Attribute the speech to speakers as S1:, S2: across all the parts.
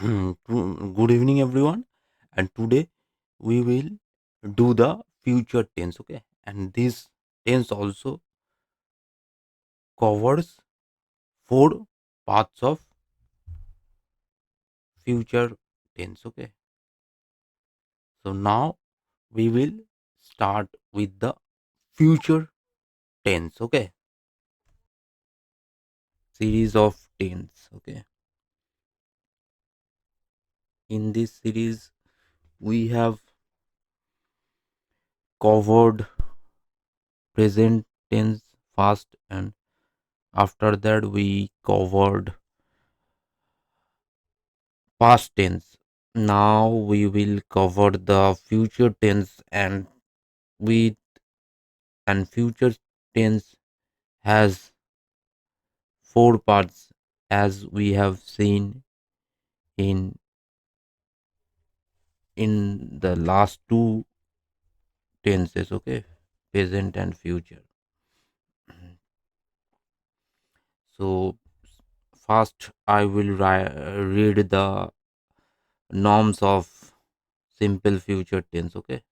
S1: Good evening, everyone. And today we will do the future tense. Okay, and this tense also covers four parts of future tense. Okay, so now we will start with the future tense. Okay, series of tense. Okay, in this series we have covered present tense first, and after that we covered past tense. Now we will cover the future tense, with and future tense has four parts as we have seen in the last two tenses. Okay, present and future. So first I will read the norms of simple future tense. Okay.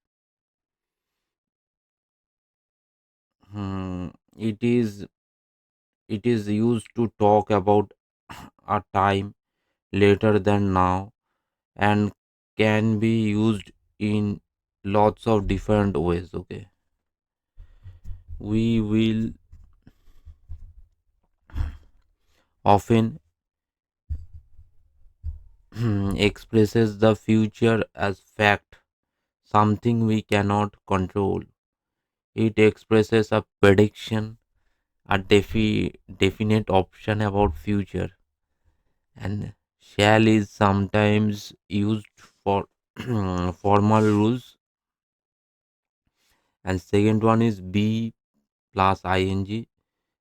S1: It is used to talk about a time later than now, and can be used in lots of different ways. Okay, we will often expresses the future as fact, something we cannot control. It expresses a prediction, a definite option about future. And shall is sometimes used for formal rules. And second one is be plus ing,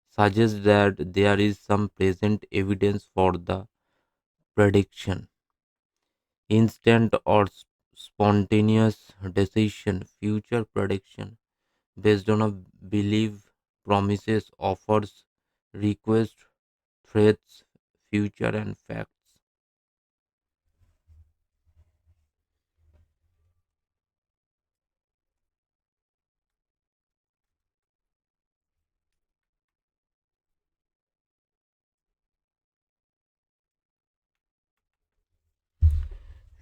S1: suggests that there is some present evidence for the prediction. Instant or spontaneous decision, future prediction based on a belief, promises, offers, requests, threats, future, and facts.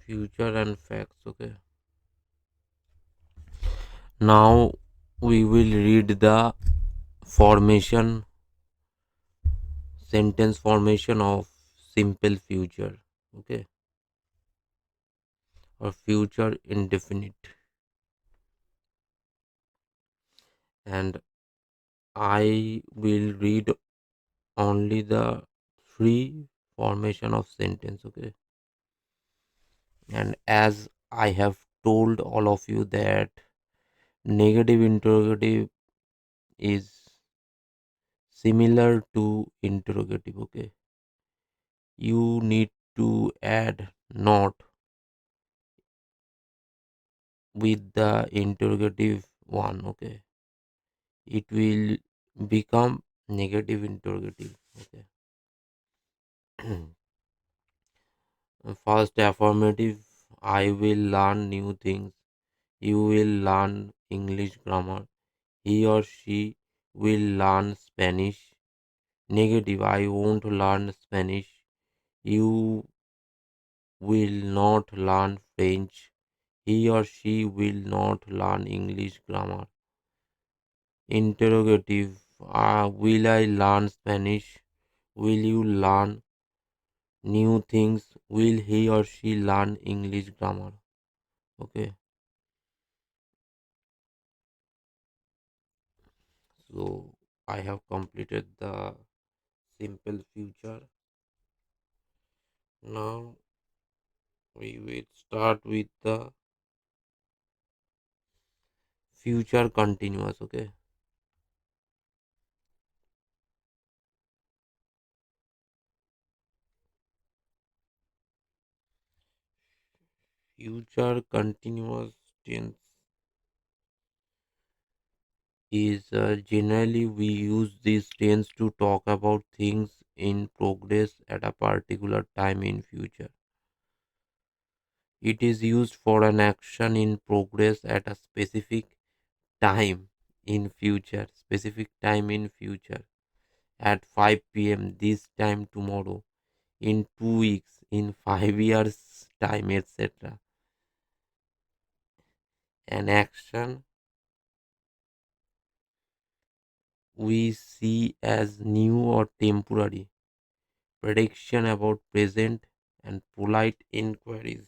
S1: Future and facts. Okay. Now we will read the formation, sentence formation of simple future. Okay, or future indefinite. And I will read only the three formation of sentence. Okay, and as I have told all of you that negative interrogative is similar to interrogative. Okay, you need to add not with the interrogative one. Okay, it will become negative interrogative. Okay. First affirmative, I will learn new things. You will learn English grammar. He or she will learn Spanish. Negative, I won't learn Spanish. You will not learn French. He or she will not learn English grammar. Interrogative, will I learn Spanish? Will you learn new things? Will he or she learn English grammar? Okay, so I have completed the simple future. Now we will start with the future continuous. Okay, future continuous tense is generally we use this tense to talk about things in progress at a particular time in future. It is used for an action in progress at a time specific time in future, at 5 p.m. this time tomorrow, in 2 weeks, in 5 years time, etc. An action we see as new or temporary, prediction about present, and polite inquiries.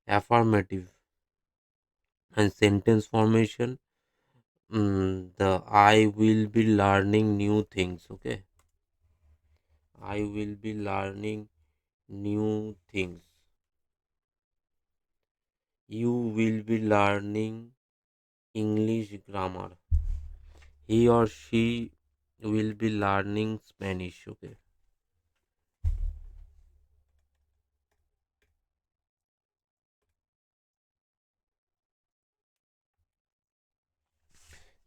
S1: Affirmative and sentence formation. The I will be learning new things. Okay, I will be learning new things. You will be learning English grammar. He or she will be learning Spanish. Okay.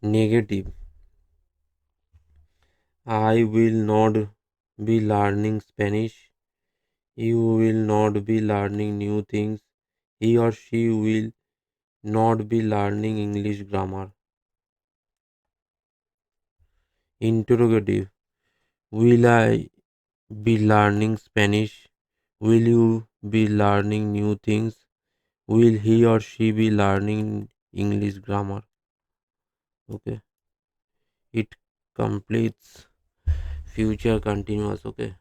S1: Negative. I will not be learning Spanish. You will not be learning new things. He or she will not be learning English grammar. Interrogative. Will I be learning Spanish? Will you be learning new things? Will he or she be learning English grammar? Okay. It completes future continuous. Okay.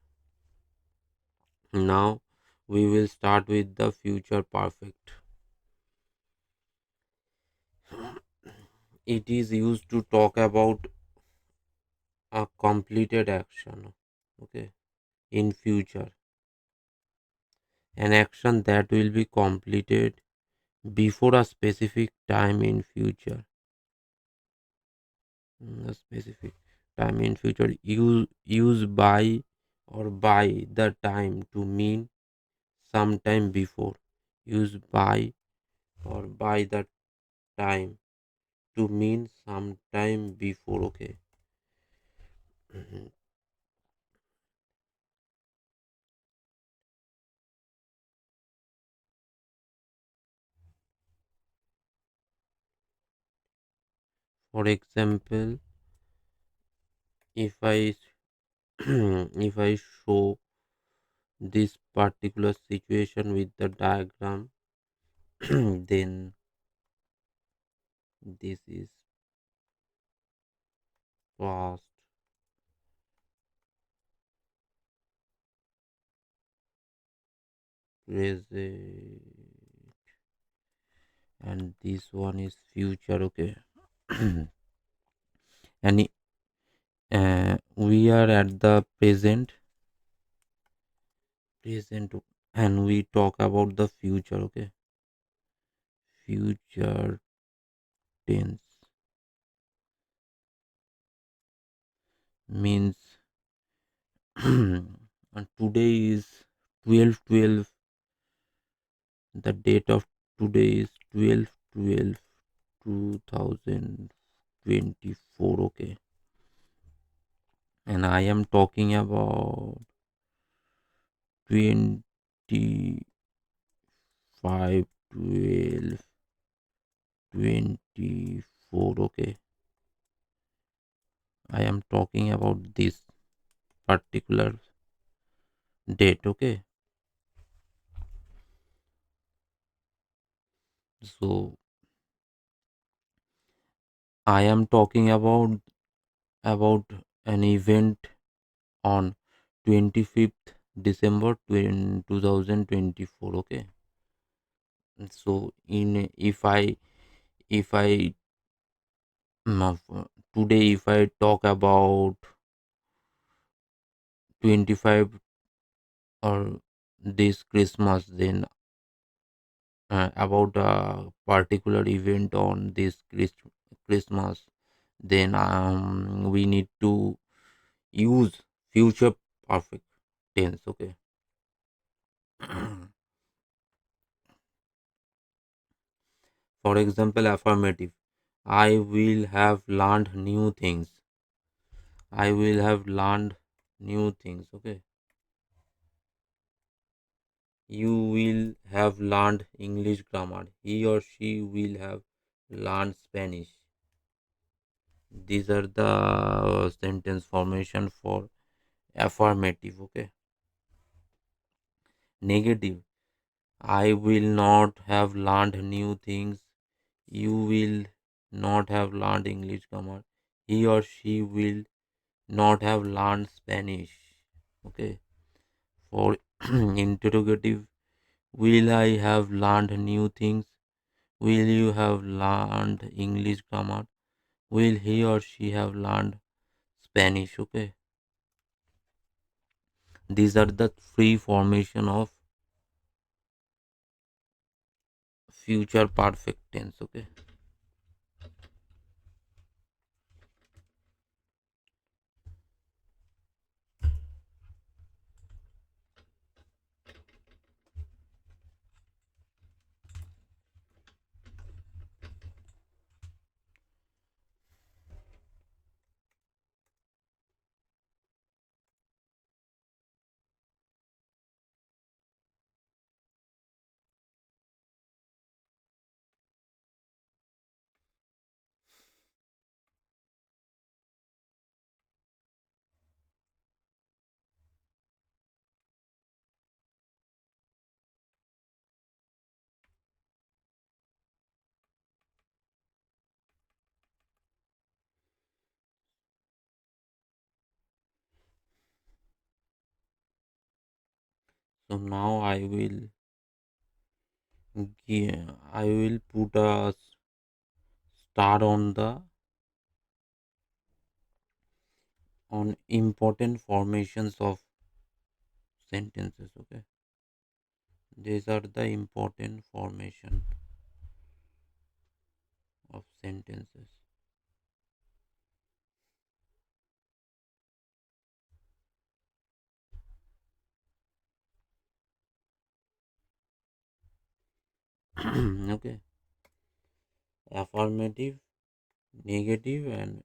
S1: Now we will start with the future perfect. It is used to talk about a completed action. Okay. In future, an action that will be completed before a specific time in future. A specific time in future, use by or by the time to mean sometime before. Use by or by the time to mean sometime before. Okay. For example, if I if I show this particular situation with the diagram, then this is past, present, and this one is future. Okay. And we are at the present, and we talk about the future. Okay. Future tense means and today is 12/12. The date of today is 12/12/2024. Okay. And I am talking about 25/12/24. Okay. I am talking about this particular date. Okay. So I am talking about an event on 25th December 2024. Okay. So in if I today, if I talk about 25 or this Christmas, then about a particular event on this Christmas, then we need to use future perfect tense. Okay. For example, affirmative. I will have learned new things. I will have learned new things. Okay. You will have learned English grammar. He or she will have learned Spanish. These are the sentence formation for affirmative. Okay. Negative. I will not have learned new things. You will not have learned English grammar. He or she will not have learned Spanish. Okay. For interrogative, will I have learned new things? Will you have learned English grammar? Will he or she have learned Spanish? Okay. These are the three formation of future perfect tense. Okay. So now I will put a star on the on important formations of sentences. Okay. These are the important formation of sentences. Okay. Affirmative, negative, and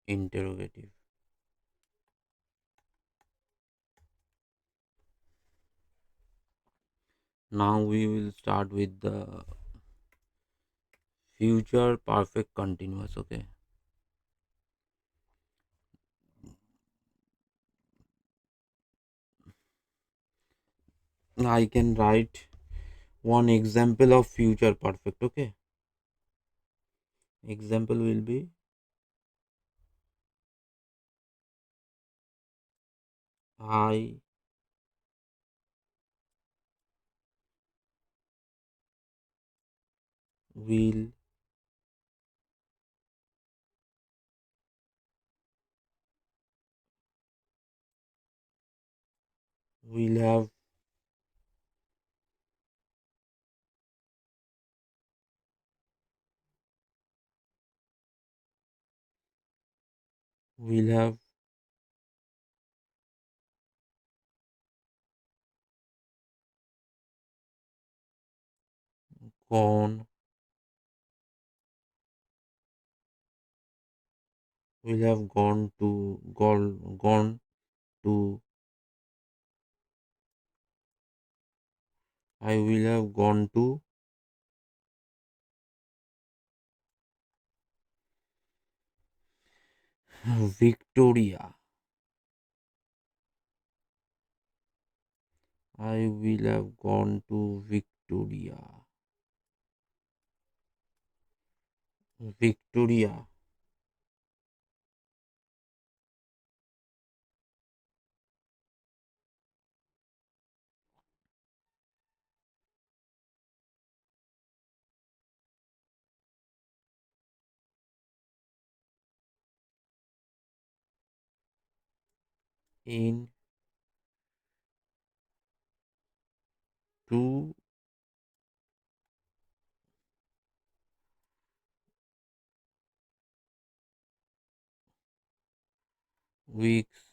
S1: interrogative. Now we will start with the future perfect continuous. Okay. I can write one example of future perfect. Okay. Example will be I will will have will have gone will have gone to I will have gone to Victoria. I will have gone to Victoria. Victoria in 2 weeks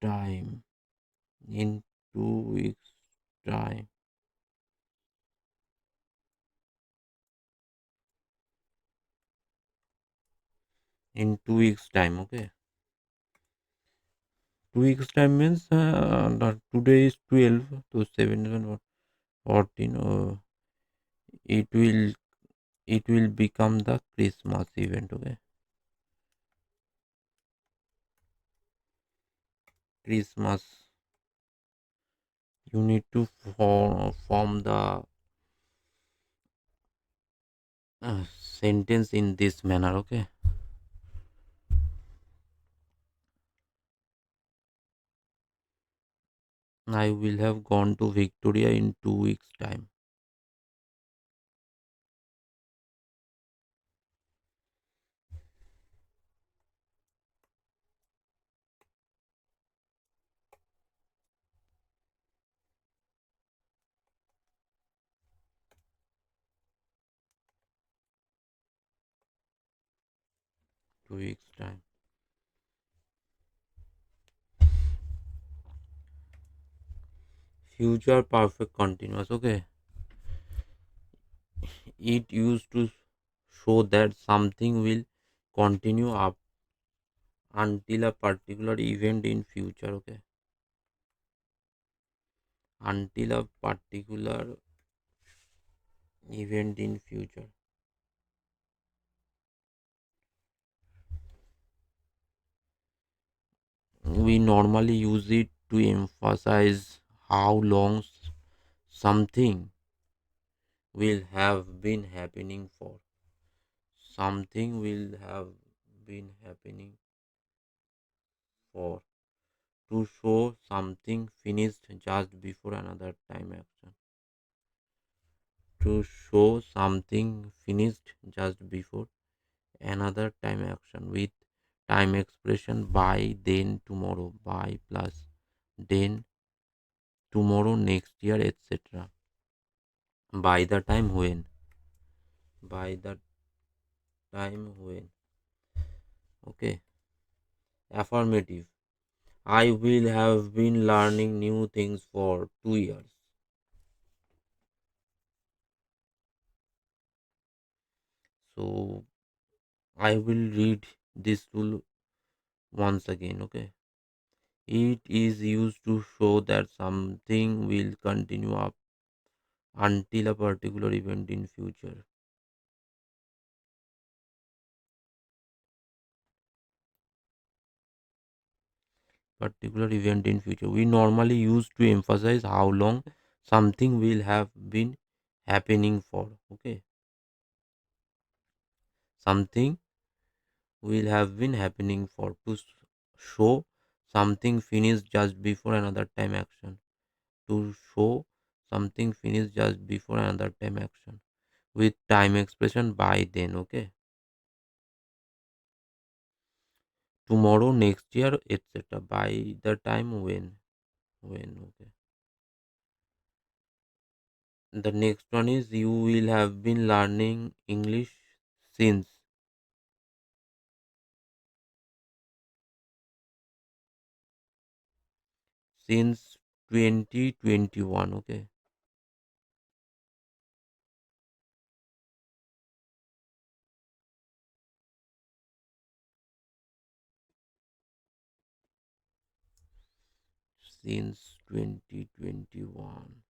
S1: time. In 2 weeks time. in 2 weeks time. Okay, 2 weeks time means today is 12 to 7 14. It will it will become the Christmas event. Okay, Christmas. You need to form the sentence in this manner. Okay, I will have gone to Victoria in 2 weeks time. 2 weeks time. Future perfect continuous. Okay, it used to show that something will continue up until a particular event in future. Okay, until a particular event in future. We normally use it to emphasize how long something will have been happening for. Something will have been happening for, to show something finished just before another time action. To show something finished just before another time action with time expression by then tomorrow by plus then tomorrow next year etc. By the time when, by the time when. Okay, affirmative. I will have been learning new things for 2 years. So I will read this rule once again. Okay, it is used to show that something will continue up until a particular event in future. Particular event in future. We normally use to emphasize how long something will have been happening for. Okay, something will have been happening for, to show something finished just before another time action. To show something finished just before another time action with time expression by then. Okay, tomorrow, next year, etc. By the time when. Okay, the next one is you will have been learning English since since 2021. Okay, since 2021.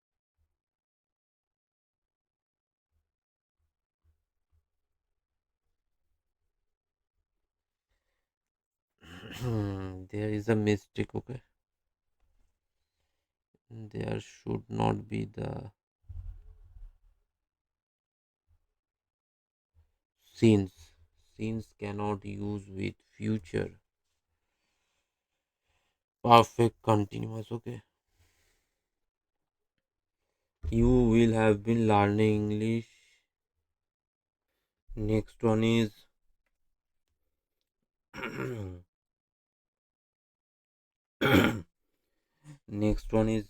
S1: There is a mistake. Okay, there should not be the since. Since cannot use with future perfect continuous. Okay, you will have been learning English. Next one is next one is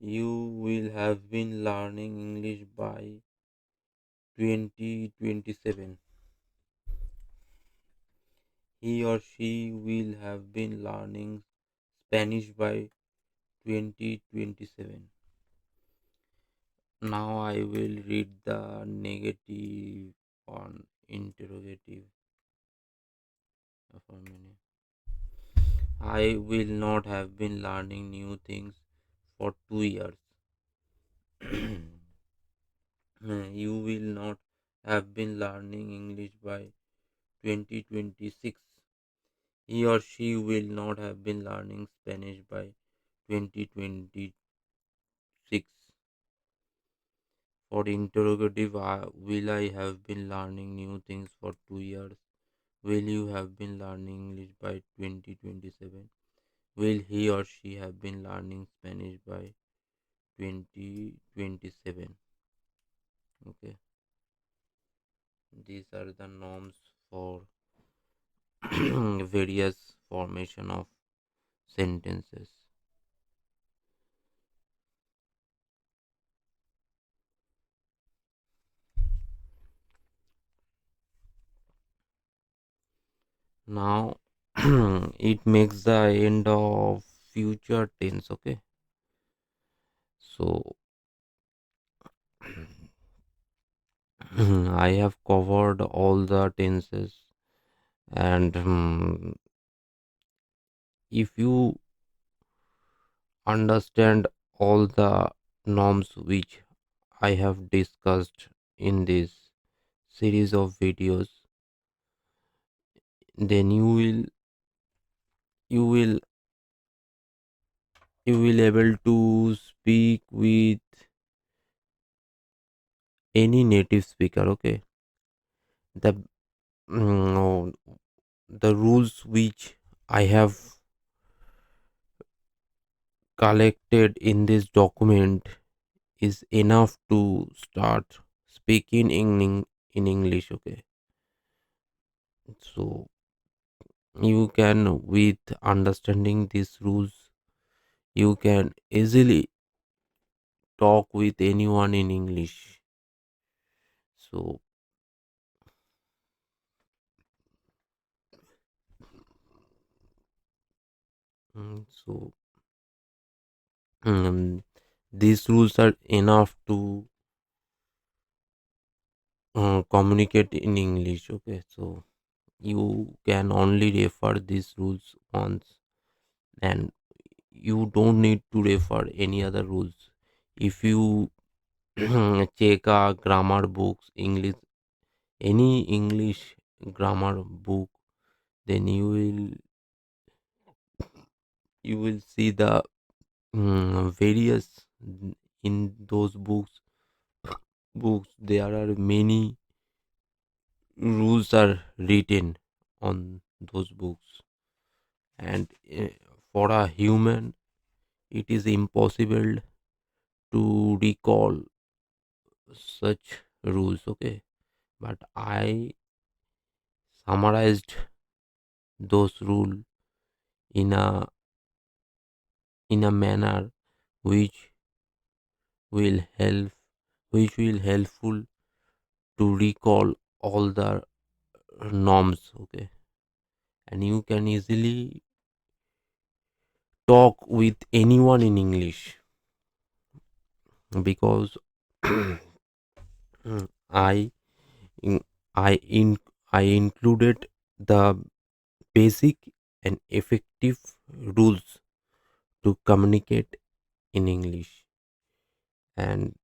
S1: you will have been learning English by 2027. He or she will have been learning Spanish by 2027. Now I will read the negative one, interrogative. for many. I will not have been learning new things for 2 years. You will not have been learning English by 2026. He or she will not have been learning Spanish by 2026. For interrogative, will I have been learning new things for 2 years? Will you have been learning English by 2027? Will he or she have been learning Spanish by 2027? Okay, these are the norms for various formation of sentences. Now it makes the end of future tense. Okay, so I have covered all the tenses, and if you understand all the norms which I have discussed in this series of videos, then you will you will able to speak with any native speaker. Okay, the no, the rules which I have collected in this document is enough to start speaking in English. Okay, so you can, with understanding these rules, you can easily talk with anyone in English. So so um, these rules are enough to communicate in English. Okay, so you can only refer these rules once, and you don't need to refer any other rules. If you check a grammar books, English, any English grammar book, then you will see the various in those books there are many rules are written on those books, and for a human it is impossible to recall such rules. Okay, but I summarized those rules in a manner which will help which will helpful to recall all the norms. Okay, and you can easily talk with anyone in English, because I in, I included the basic and effective rules to communicate in English, and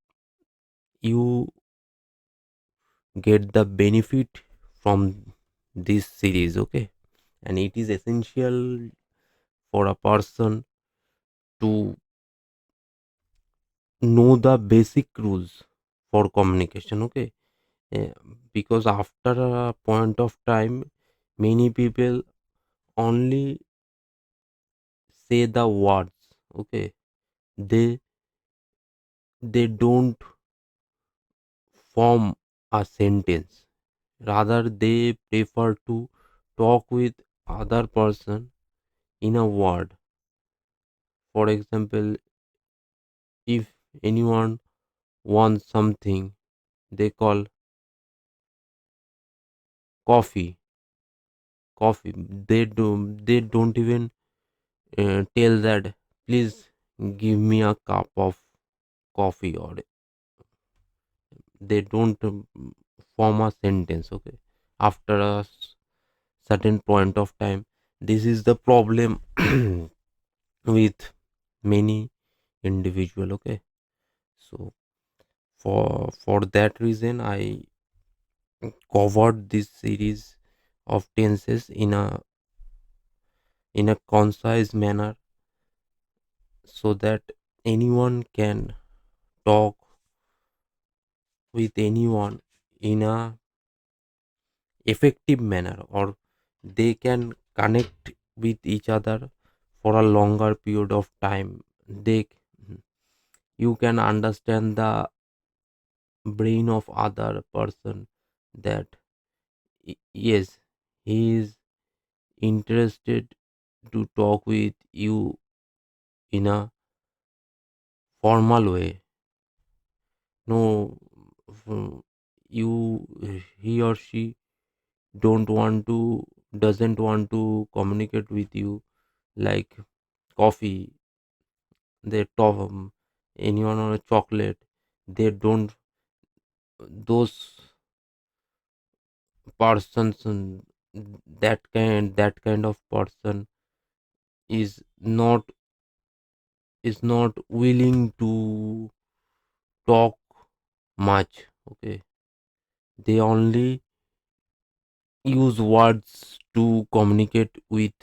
S1: you get the benefit from this series. Okay, and it is essential for a person to know the basic rules for communication. Okay, Eh, because after a point of time many people only say the words. Okay, they they don't form a sentence, rather they prefer to talk with other person in a word. For example, if anyone wants something, they call coffee. They don't even tell that please give me a cup of coffee, or they don't form a sentence. Okay, after a certain point of time. This is the problem with many individual. Okay, so for that reason I covered this series of tenses in a concise manner, so that anyone can talk with anyone in a effective manner, or they can connect with each other for a longer period of time. They You can understand the brain of other person, that yes, he is interested to talk with you in a formal way. No, f- you he or she don't want to doesn't want to communicate with you like coffee. They talk anyone on a chocolate. They don't, those persons, that kind of person is not willing to talk much. Okay, they only use words to communicate with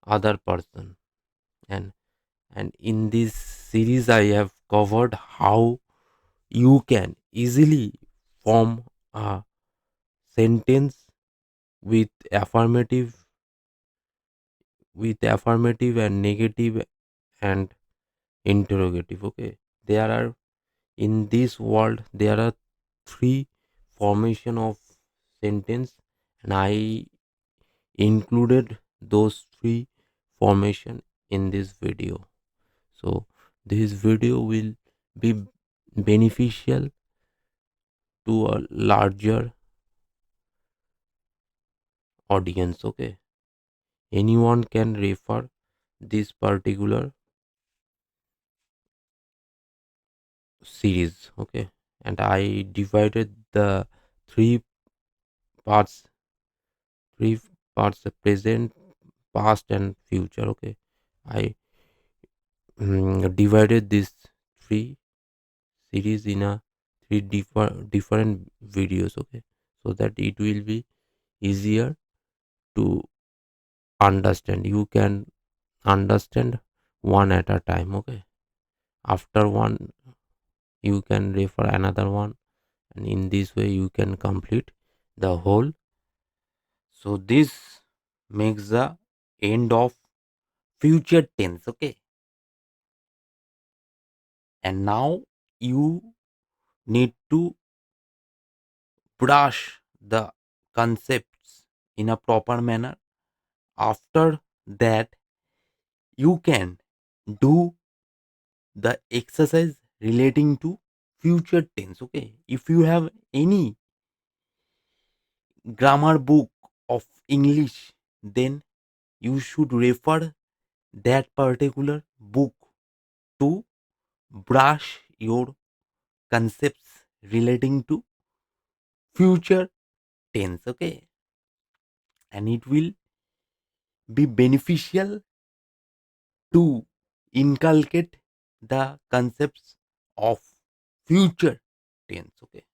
S1: other person. And and in this series I have covered how you can easily form a sentence with affirmative and negative and interrogative. Okay, there are, in this world there are three formation of sentence, and I included those three formation in this video. So this video will be beneficial to a larger audience. Okay, anyone can refer this particular series. Okay, and I divided the three parts three parts: the present, past and future. Okay, I divided this three series in a different videos. Okay, so that it will be easier to understand. You can understand one at a time. Okay, after one you can refer another one, and in this way you can complete the whole. So this makes the end of future tense. Okay, and now you need to brush the concepts in a proper manner. After that, you can do the exercise relating to future tense. Okay, if you have any grammar book of English, then you should refer that particular book to brush your concepts relating to future tense. Okay, and it will be beneficial to inculcate the concepts of future tense. Okay,